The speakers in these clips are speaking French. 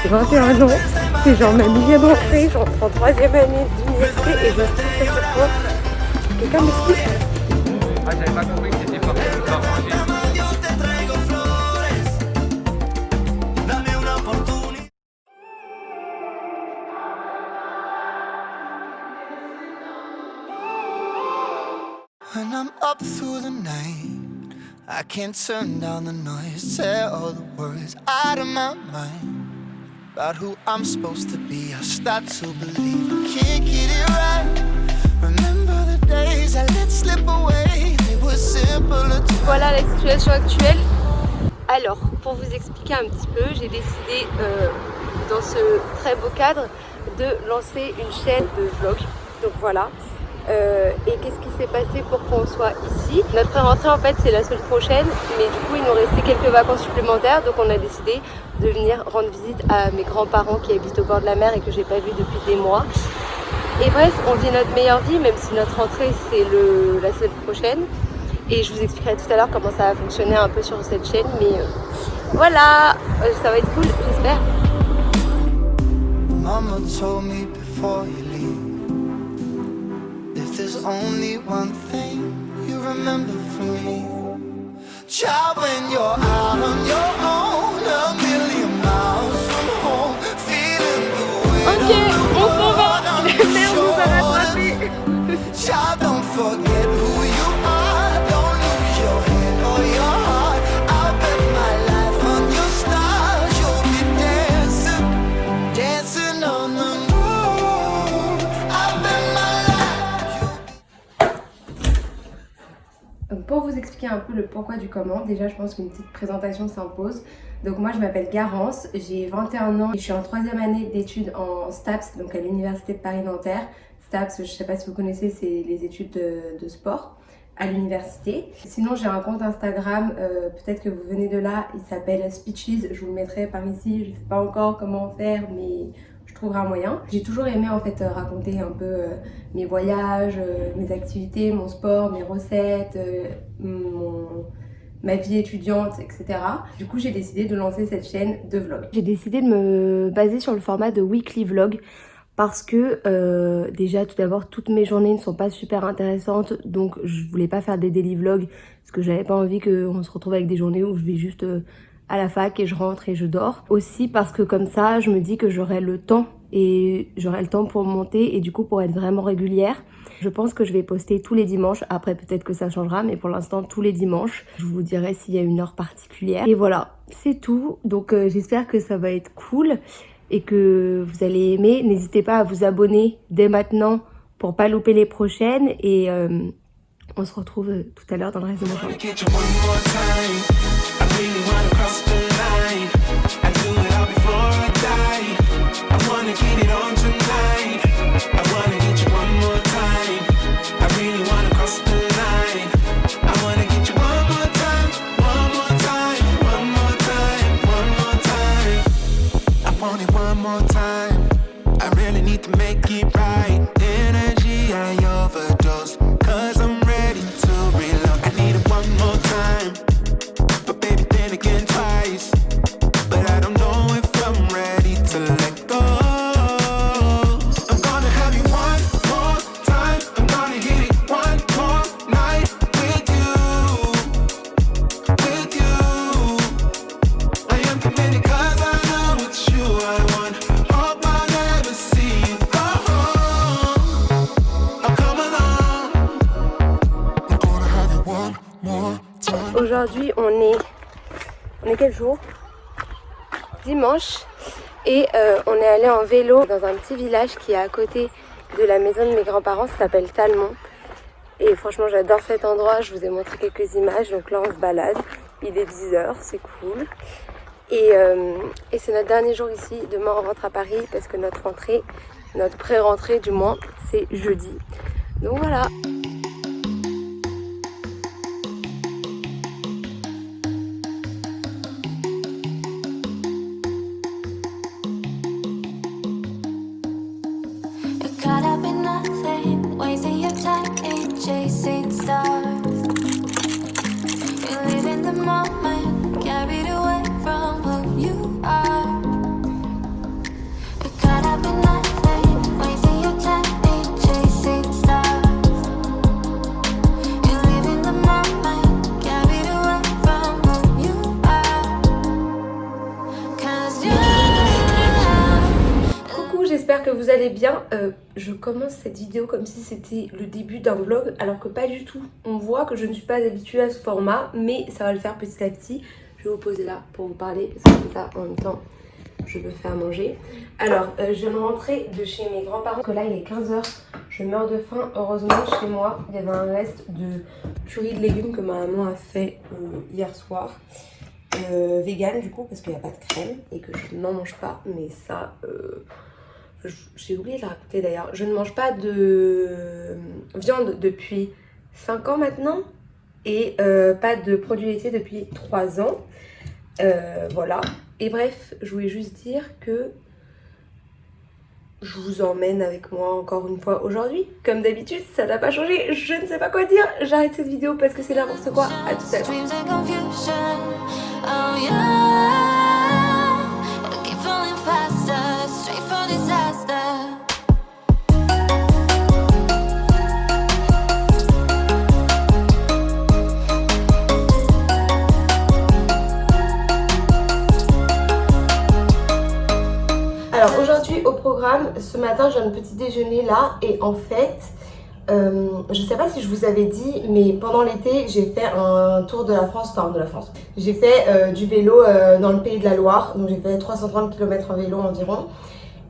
21 ans, c'est genre ma millième rentrée, j'entre en 3e année d'université et je stresse à chaque fois. Quelqu'un m'explique? Ah, j'avais pas compris que c'était pas manger. When I'm up through the night, I can't turn down the noise. Tear all the words out of my mind about who I'm supposed to be. I start to believe I can't get it right. Remember the days I let slip away. It was simpler to... Voilà la situation actuelle. Alors, pour vous expliquer un petit peu, j'ai décidé dans ce très beau cadre de lancer une chaîne de vlog. Donc voilà. Et qu'est-ce qui s'est passé pour qu'on soit ici? Notre rentrée en fait c'est la semaine prochaine, mais du coup il nous restait quelques vacances supplémentaires, donc on a décidé de venir rendre visite à mes grands-parents qui habitent au bord de la mer et que j'ai pas vu depuis des mois. Et bref, on vit notre meilleure vie, même si notre rentrée c'est la semaine prochaine. Et je vous expliquerai tout à l'heure comment ça va fonctionner un peu sur cette chaîne, mais voilà, ça va être cool, j'espère. Mama told me before you leave, if there's only one thing you remember from me, child, when you're out on your own, a million miles from home, feeling the weight of the world on your shoulders. Child, don't forget who you are, don't lose your head or your heart. I'll bet my life on your stars, you'll be dancing, dancing on the moon. I'll bet my life. Donc pour vous expliquer un peu le pourquoi du comment, déjà je pense qu'une petite présentation s'impose. Donc moi je m'appelle Garance, j'ai 21 ans et je suis en 3e année d'études en STAPS, donc à l'université de Paris-Nanterre. STAPS, je ne sais pas si vous connaissez, c'est les études de sport à l'université. Sinon j'ai un compte Instagram, peut-être que vous venez de là, il s'appelle Speeches, je vous le mettrai par ici, je ne sais pas encore comment faire mais je trouverai un moyen. J'ai toujours aimé en fait raconter un peu mes voyages, mes activités, mon sport, mes recettes, ma vie étudiante, etc. Du coup j'ai décidé de lancer cette chaîne de vlog. J'ai décidé de me baser sur le format de weekly vlog. Parce que déjà tout d'abord toutes mes journées ne sont pas super intéressantes, donc je voulais pas faire des daily vlogs parce que j'avais pas envie qu'on se retrouve avec des journées où je vais juste à la fac et je rentre et je dors. Aussi parce que comme ça je me dis que j'aurai le temps pour monter et du coup pour être vraiment régulière. Je pense que je vais poster tous les dimanches, après peut-être que ça changera mais pour l'instant tous les dimanches. Je vous dirai s'il y a une heure particulière. Et voilà, c'est tout, donc j'espère que ça va être cool et que vous allez aimer. N'hésitez pas à vous abonner dès maintenant pour pas louper les prochaines et on se retrouve tout à l'heure dans le reste de ma journée. Aujourd'hui on est quel jour? Dimanche. Et on est allé en vélo dans un petit village qui est à côté de la maison de mes grands-parents, ça s'appelle Talmont. Et franchement j'adore cet endroit, je vous ai montré quelques images, donc là on se balade. Il est 10h, c'est cool. Et c'est notre dernier jour ici, demain on rentre à Paris parce que notre rentrée, notre pré-rentrée du moins, c'est jeudi. Donc voilà. Chasing stars, you live in the moment, carried away from who you are. que vous allez bien. Je commence cette vidéo comme si c'était le début d'un vlog alors que pas du tout. On voit que je ne suis pas habituée à ce format mais ça va le faire petit à petit. Je vais vous poser là pour vous parler parce que comme ça en même temps je me fais à manger. Alors je viens de rentrer de chez mes grands-parents que là il est 15h. Je meurs de faim. Heureusement chez moi il y avait un reste de curry de légumes que ma maman a fait hier soir. Vegan du coup parce qu'il n'y a pas de crème et que je n'en mange pas, mais ça j'ai oublié de le raconter d'ailleurs. Je ne mange pas de viande depuis 5 ans maintenant et pas de produits laitiers depuis 3 ans. Voilà. Et bref, je voulais juste dire que je vous emmène avec moi encore une fois aujourd'hui. Comme d'habitude, ça n'a pas changé. Je ne sais pas quoi dire. J'arrête cette vidéo parce que c'est n'importe quoi. À tout à l'heure. Dreams and confusion. Oh yeah, it'll keep falling faster, straight for disaster. Alors aujourd'hui au programme, ce matin j'ai un petit déjeuner là et en fait, je sais pas si je vous avais dit, mais pendant l'été j'ai fait un tour de la France, J'ai fait du vélo dans le pays de la Loire, donc j'ai fait 330 km en vélo environ.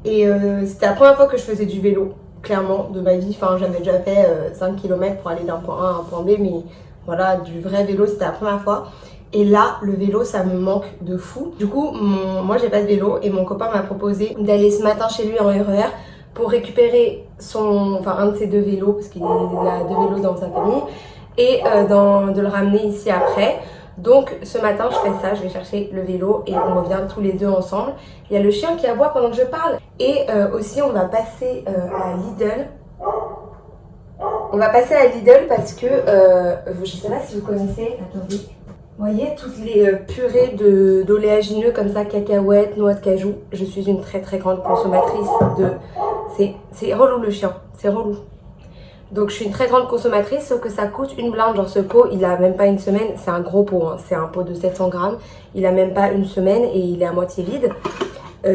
Et c'était la première fois que je faisais du vélo, clairement, de ma vie. Enfin j'avais déjà fait 5 km pour aller d'un point A à un point B, mais voilà, du vrai vélo c'était la première fois. Et là, le vélo, ça me manque de fou. Du coup, moi, j'ai pas de vélo et mon copain m'a proposé d'aller ce matin chez lui en RER pour récupérer un de ses 2 vélos, parce qu'il a 2 vélos dans sa famille, et de le ramener ici après. Donc, ce matin, je fais ça, je vais chercher le vélo et on revient tous les deux ensemble. Il y a le chien qui aboie pendant que je parle. Et aussi, on va passer à Lidl. On va passer à Lidl parce que, je sais pas si vous connaissez, attendez. Vous voyez toutes les purées d'oléagineux comme ça, cacahuètes, noix de cajou. Je suis une très très grande consommatrice de... C'est relou le chien, c'est relou. Donc je suis une très grande consommatrice, sauf que ça coûte une blinde. Genre ce pot, il a même pas une semaine, c'est un gros pot, hein. C'est un pot de 700 grammes. Il a même pas une semaine et il est à moitié vide.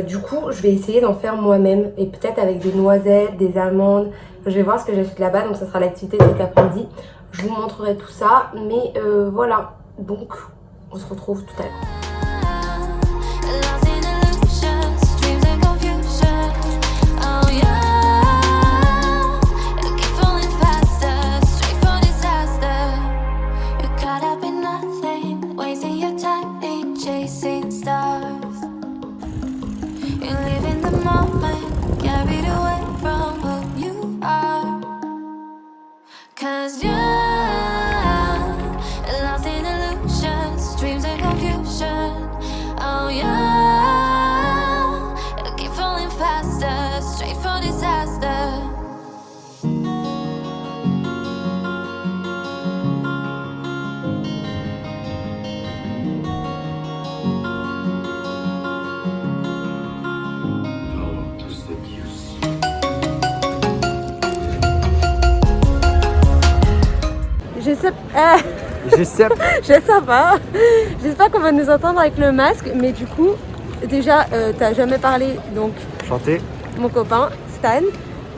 Du coup, je vais essayer d'en faire moi-même et peut-être avec des noisettes, des amandes. Je vais voir ce que j'achète là-bas, donc ça sera l'activité de cet après-midi. Je vous montrerai tout ça, mais voilà. Donc, on se retrouve tout à l'heure. Lost in illusions, dreams and confusion. Oh yeah, it'll keep falling faster, straight for disaster. You're caught up in nothing, wasting your time in chasing stars. You live in the moment, carried away from who you are. 'Cause you're lost in illusions, dreams and confusion. Oh yeah, it'll keep falling faster, straight for disaster. J'espère qu'on va nous entendre avec le masque, mais du coup, déjà, t'as jamais parlé, donc Chanté. mon copain Stan.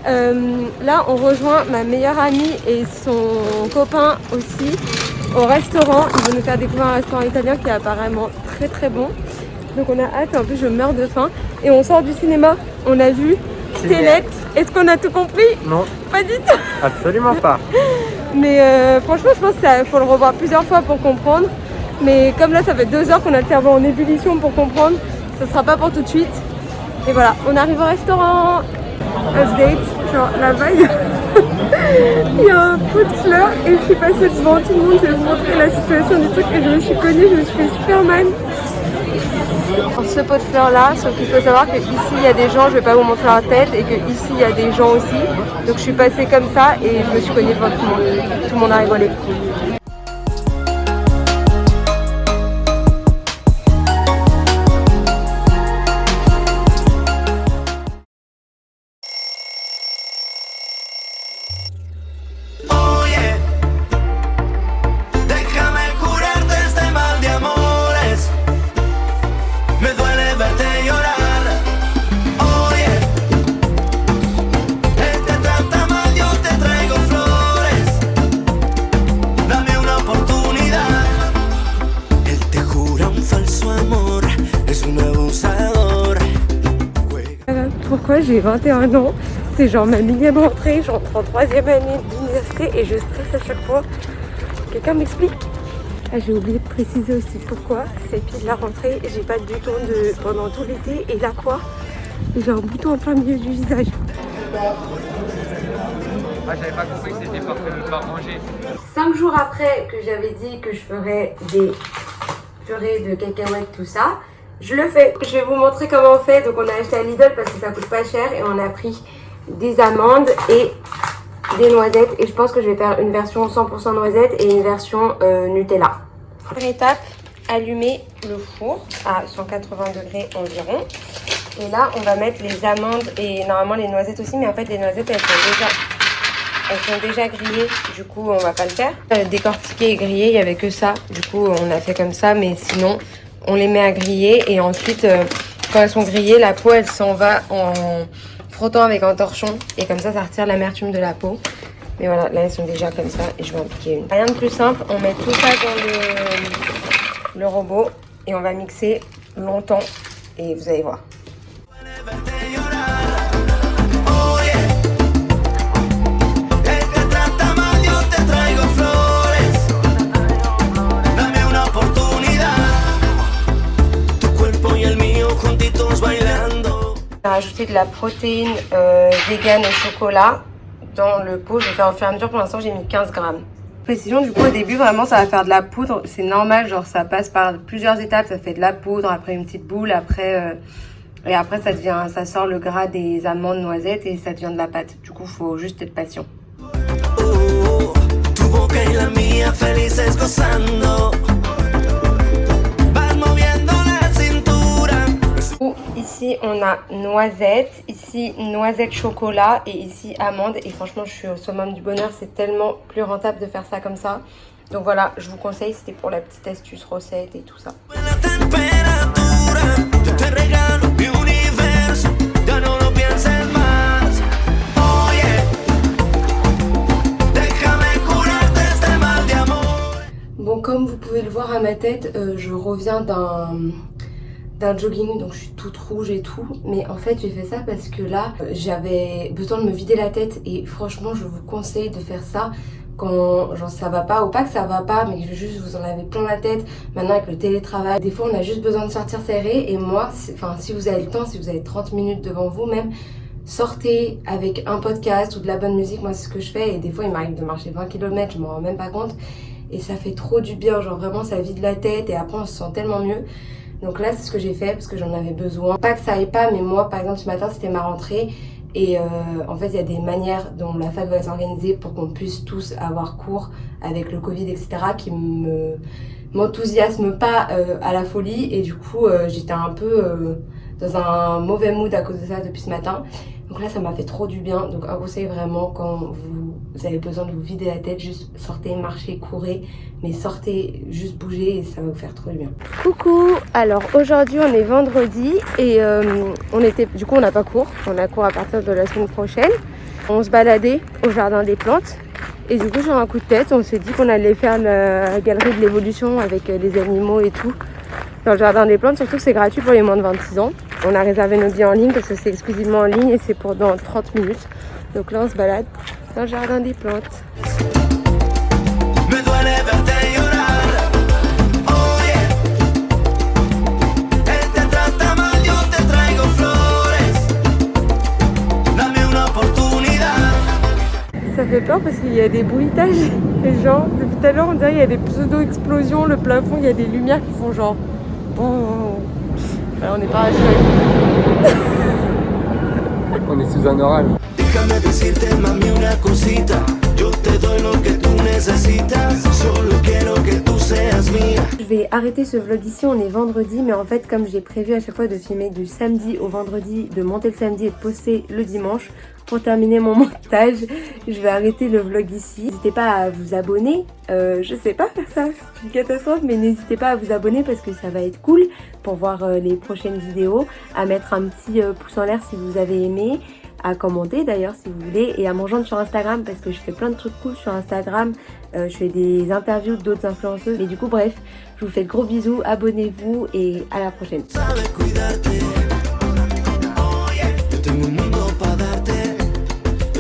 Là, on rejoint ma meilleure amie et son copain aussi au restaurant. Ils vont nous faire découvrir un restaurant italien qui est apparemment très très bon. Donc on a hâte, en plus je meurs de faim. Et on sort du cinéma, on a vu Tenet. Est-ce qu'on a tout compris? Non, Pas du tout. absolument pas. Mais franchement, je pense qu'il faut le revoir plusieurs fois pour comprendre. Mais comme là, ça fait 2 heures qu'on a le cerveau en ébullition pour comprendre, ça sera pas pour tout de suite. Et voilà, on arrive au restaurant. Update, genre là-bas, il y a un pot de fleurs et je suis passée devant tout le monde. Je vais vous montrer la situation du truc et je me suis connue, je me suis fait Superman. Ce pot de fleurs là, sauf qu'il faut savoir qu'ici il y a des gens, je vais pas vous montrer leur tête, et qu'ici il y a des gens aussi. Donc je suis passée comme ça et je me suis cognée devant tout le monde. Tout le monde a rigolé. fois, j'ai 21 ans. C'est genre ma millième rentrée, j'entre en 3e année d'université et je stresse à chaque fois. Quelqu'un m'explique? Ah, j'ai oublié de préciser aussi pourquoi. C'est pile la rentrée, j'ai pas de bouton pendant tout l'été et là quoi? J'ai un bouton en plein milieu du visage. Ah, j'avais pas compris que c'était pas rangé. 5 jours après que j'avais dit que je ferais des purées de cacahuètes, tout ça, je le fais. Je vais vous montrer comment on fait. Donc on a acheté à Lidl parce que ça coûte pas cher et on a pris des amandes et des noisettes. Et je pense que je vais faire une version 100% noisette et une version Nutella. Première étape, allumer le four à 180 degrés environ. Et là, on va mettre les amandes et normalement les noisettes aussi. Mais en fait, les noisettes, elles sont déjà grillées. Du coup, on va pas le faire. Décortiquer et griller, il n'y avait que ça. Du coup, on a fait comme ça. Mais sinon, on les met à griller. Et ensuite, quand elles sont grillées, la peau, elle s'en va en frottant avec un torchon. Et comme ça retire l'amertume de la peau. Mais voilà, là, elles sont déjà comme ça. Et je vais en piquer une. Rien de plus simple. On met tout ça dans le robot. Et on va mixer longtemps. Et vous allez voir. On va rajouter de la protéine vegan au chocolat dans le pot. Je vais faire au fur et à mesure. Pour l'instant, j'ai mis 15 grammes. Précision, du coup, au début, vraiment, ça va faire de la poudre. C'est normal, genre, ça passe par plusieurs étapes. Ça fait de la poudre, après une petite boule, après... et après, ça sort le gras des amandes, noisettes et ça devient de la pâte. Du coup, il faut juste être patient. Ici, on a noisette, ici, noisette chocolat et ici, amande. Et franchement, je suis au summum du bonheur. C'est tellement plus rentable de faire ça comme ça. Donc voilà, je vous conseille. C'était pour la petite astuce recette et tout ça. Bon, comme vous pouvez le voir à ma tête, je reviens d'un jogging, donc je suis toute rouge et tout. Mais en fait, j'ai fait ça parce que là, j'avais besoin de me vider la tête. Et franchement, je vous conseille de faire ça quand genre ça va pas, ou pas que ça va pas, mais que juste vous en avez plein la tête. Maintenant avec le télétravail, des fois on a juste besoin de sortir serré. Et moi, si vous avez le temps, si vous avez 30 minutes devant vous même, sortez avec un podcast ou de la bonne musique. Moi c'est ce que je fais et des fois il m'arrive de marcher 20 km, je m'en rends même pas compte. Et ça fait trop du bien, genre vraiment ça vide la tête et après on se sent tellement mieux. Donc là c'est ce que j'ai fait parce que j'en avais besoin. Pas que ça aille pas, mais moi par exemple ce matin c'était ma rentrée. Et en fait, il y a des manières dont la fac va s'organiser pour qu'on puisse tous avoir cours avec le Covid, etc. qui m'enthousiasme pas à la folie. Et du coup, j'étais un peu dans un mauvais mood à cause de ça depuis ce matin. Donc là, ça m'a fait trop du bien. Donc un conseil vraiment, quand vous avez besoin de vous vider la tête, juste sortez, marchez, courez. Mais sortez, juste bougez et ça va vous faire trop du bien. Coucou! Alors aujourd'hui, on est vendredi et du coup, on n'a pas cours. On a cours à partir de la semaine prochaine. On se baladait au jardin des plantes. Et du coup, sur un coup de tête, on s'est dit qu'on allait faire la galerie de l'évolution avec les animaux et tout. Dans le jardin des plantes, surtout que c'est gratuit pour les moins de 26 ans. On a réservé nos billets en ligne parce que c'est exclusivement en ligne et c'est pour dans 30 minutes. Donc là, on se balade dans le jardin des plantes. Ça fait peur parce qu'il y a des bruitages. Et genre, depuis tout à l'heure, on dirait qu'il y a des pseudo-explosions. Le plafond, il y a des lumières qui font genre... Oh. Alors, on n'est pas rassurés. On est sous un orage. Je vais arrêter ce vlog ici, on est vendredi, mais en fait comme j'ai prévu à chaque fois de filmer du samedi au vendredi, de monter le samedi et de poster le dimanche pour terminer mon montage, je vais arrêter le vlog ici. N'hésitez pas à vous abonner, je sais pas faire ça, c'est une catastrophe, mais n'hésitez pas à vous abonner parce que ça va être cool pour voir les prochaines vidéos, à mettre un petit pouce en l'air si vous avez aimé, à commenter d'ailleurs si vous voulez, et à me rejoindre sur Instagram parce que je fais plein de trucs cool sur Instagram. Je fais des interviews d'autres influenceuses. Et du coup bref, je vous fais de gros bisous, abonnez-vous et à la prochaine.